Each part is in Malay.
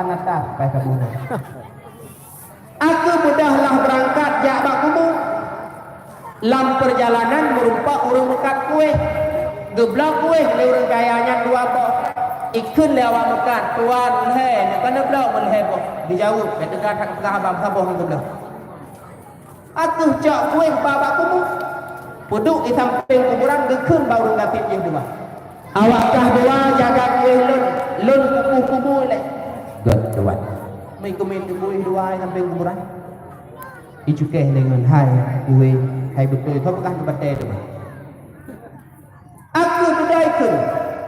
atas kai kabuna. Aku mudahlah berangkat jak bak kubur. Lam perjalanan merumpak urang mekat kuih. Geblak kuih le urang kayanya dua bak. Ikun le awak mekat tuan he nak kena blok melhe boh. Dijawab kat dekat tengah abang saboh nang belah. Aku jak kuih bak kubur. Puduk di samping kuburan gekun baru gatip je dua. Awakkah dua jaga kuih lun kubur le. Tuan. Mai kumin kuih dua samping kuburan. Icukeh dengan hai kuih hai betul kau bukan tempat tu. Aku berdaikan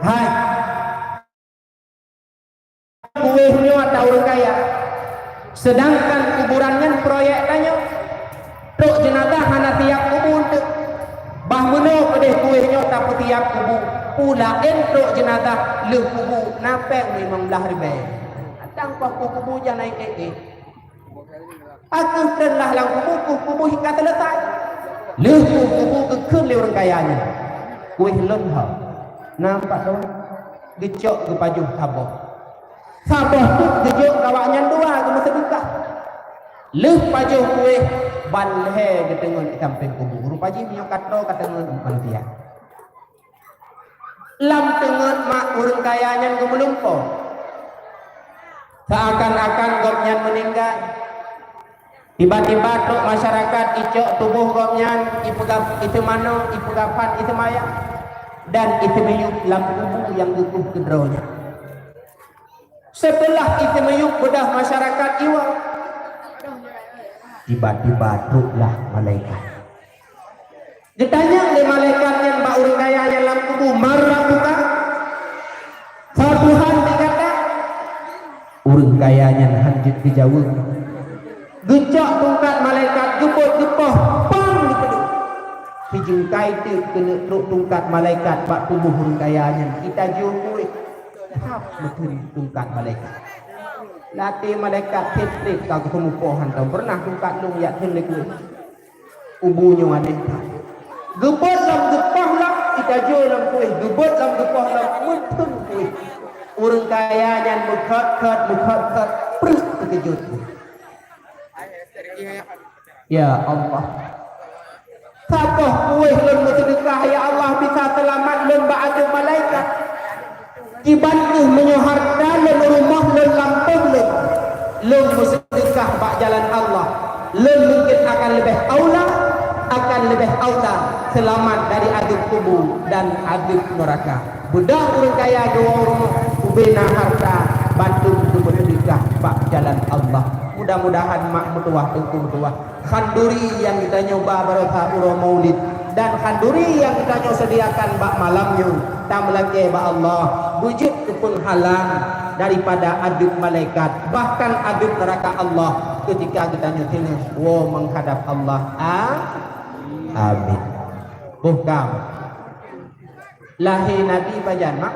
hai kuihnya atau orang kaya. Sedangkan kuburannya proyek tanya tok jenazah hana tiap kubur tu. Bah meno pedih kuihnya tak tiap kubur. Pula entok jenazah leh kubur napeng 15,000. Tanpa kubur jangan naik. Aku telah lang kubur hingga selesai. Leh kubur kekun le orang kayanya. Kuih lon ha. Nampak tu? Gecok ke pajuh sabah. Sabah tu gejok kawaknya dua ke masa dukah. Leh pajuh kuih balhe ke tengah di samping kubur. Rupaji punya kata manusia. Lam tengah mak orang kayanya ke melumpur. Seakan-akan gopnya meninggal. Tiba-tiba truk masyarakat icok tubuh gopnya ipegap itu mano ipegapan itu maya dan itu meyuk lam kubur yang gugup kedronya. Setelah itu meyuk bedah masyarakat iwa, tiba-tiba truklah malaikat. Ditanya oleh malaikat yang mbak urang kaya yang lam kubur marah bukan? Tuhan dikata urang kayanya hanjut dijauh. Gecak tungkat malaikat gepot-gepoh pang dipeduk. Pijungkai tu kena truk tungkat malaikat bak tubuh urang kayanya. Kita jumui hap betul tungkat malaikat. Latih malaikat tetrik kau ketemu pohon tau pernah tungkat lu ya hendak kuih. Ubunya ada. Gebot lam gepoh lam kita jual lam kuih. Gebot lam gepoh lam betul kuih. Urang kayanya mekhat perut terkejut. Ya Allah. Sabah kuih lun bersedekah ya Allah bisa selamat lun ba'adu malaikat. Dibantu menyoharta lun rumah lun lampung lun bersedekah bak jalan Allah. Lun mungkin akan lebih aula selamat dari adab kubur dan adab neraka. Budak orang kaya dua rumah ubena harta bantu untuk bersedekah bak jalan Allah. Mudah-mudahan mak mutuah tengku mutuah khanduri yang kita nyoba barokah uro maulid dan khanduri yang kita nyoba sediakan bak malamnya tamlake ba Allah wujud pun halang daripada adab malaikat bahkan adab neraka Allah ketika kita nyoba menghadap Allah. Amin. Bukan lahir Nabi bajan mak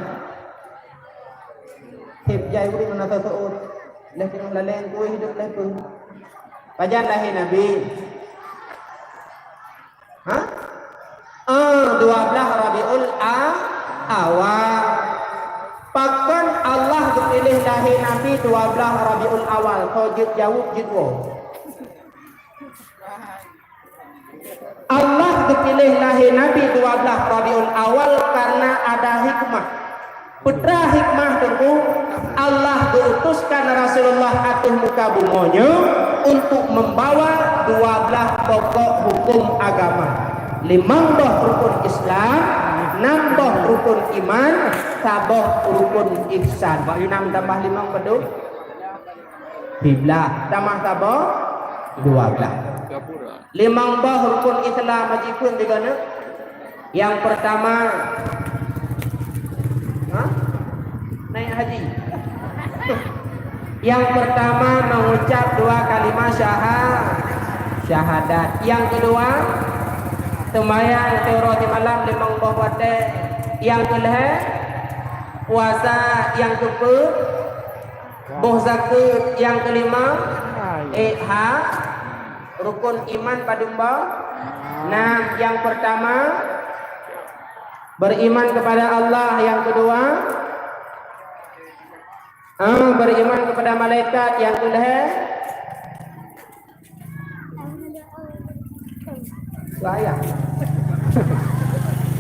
hib jai uri menata tu'ud leh tengah laleng kuih hidup leh pun pajan lahir Nabi 12 Rabiul Awal pakon Allah dipilih lahir Nabi 12 Rabiul Awal kau jawab jidwo Allah dipilih lahir Nabi 12 Rabiul Awal karena ada hikmah. Putra hikmah tentu Allah diutuskan Rasulullah atas muka bumonyo untuk membawa 12 pokok hukum agama. 5 rukun Islam, 6 rukun iman, 1 rukun ihsan. 6 tambah 5 peduk 12 tambah 12. 5 rukun Islam majipun juga ne. Yang pertama naik haji. Yang pertama mengucap 2 kalimat syahadat. Yang kedua sembahyang terawih di malam 5 waktu. Yang kedua puasa. Yang kedua boh zakat. Yang kelima rukun iman padumba. Nah, yang pertama beriman kepada Allah, yang kedua Beriman kepada malaikat yang kedua. Saya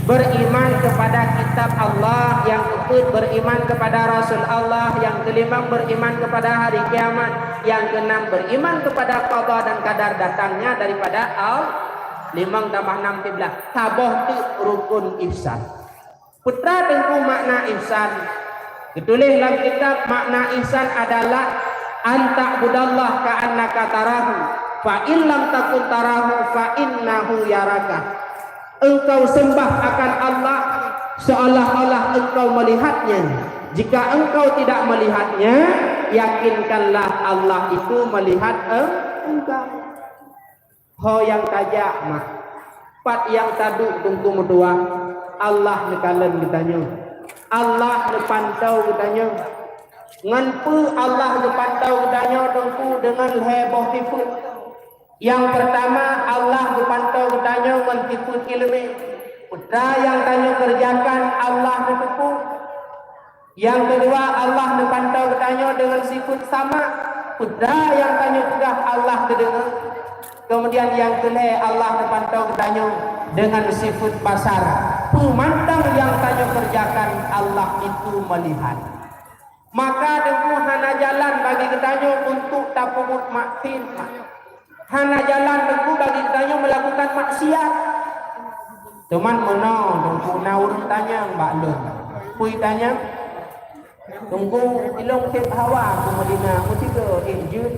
beriman kepada kitab Allah, yang keempat beriman kepada Rasul Allah, yang kelima beriman kepada hari kiamat, yang keenam beriman kepada qada dan kadar datangnya daripada Allah. 5 tambah 6 15 taboh tu rukun ihsan. Putra tengku makna ihsan ditulis dalam kitab. Makna ihsan adalah anta budallah ka'annaka tarahu fa in lam takun tarahu fa innahu yaraka. Engkau sembah akan Allah seolah-olah engkau melihatnya. Jika engkau tidak melihatnya, yakinkanlah Allah itu melihat engkau. Ho yang tajak mak pat yang taduk tungku medua. Allah nekalen ditanya, Allah nepantau ditanya, nganpu Allah nepantau ditanya tungku dengan heboh tifut. Yang pertama Allah dipantau bertanya mentipu ilmu. Putra yang tanya kerjakan Allah ditipu. Yang kedua Allah dipantau bertanya dengan sifat sama. Putra yang tanya tugas Allah terdengar. Kemudian yang kedua Allah dipantau bertanya dengan sifat basar. Pemandang yang tanya kerjakan Allah itu melihat. Maka dengan hana jalan bagi ketanya untuk tapumut maktin. Hana jalan tengku bagi tanya melakukan maksiat. Teman mana tengku naur tanya mbak lun. Pui tanya tengku ilong kep hawa ke Madinah mutiga injun.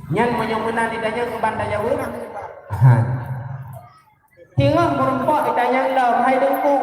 Nyan menyong ditanya ke bandar Jawa. Tinggal merempok ditanya lah hai tengku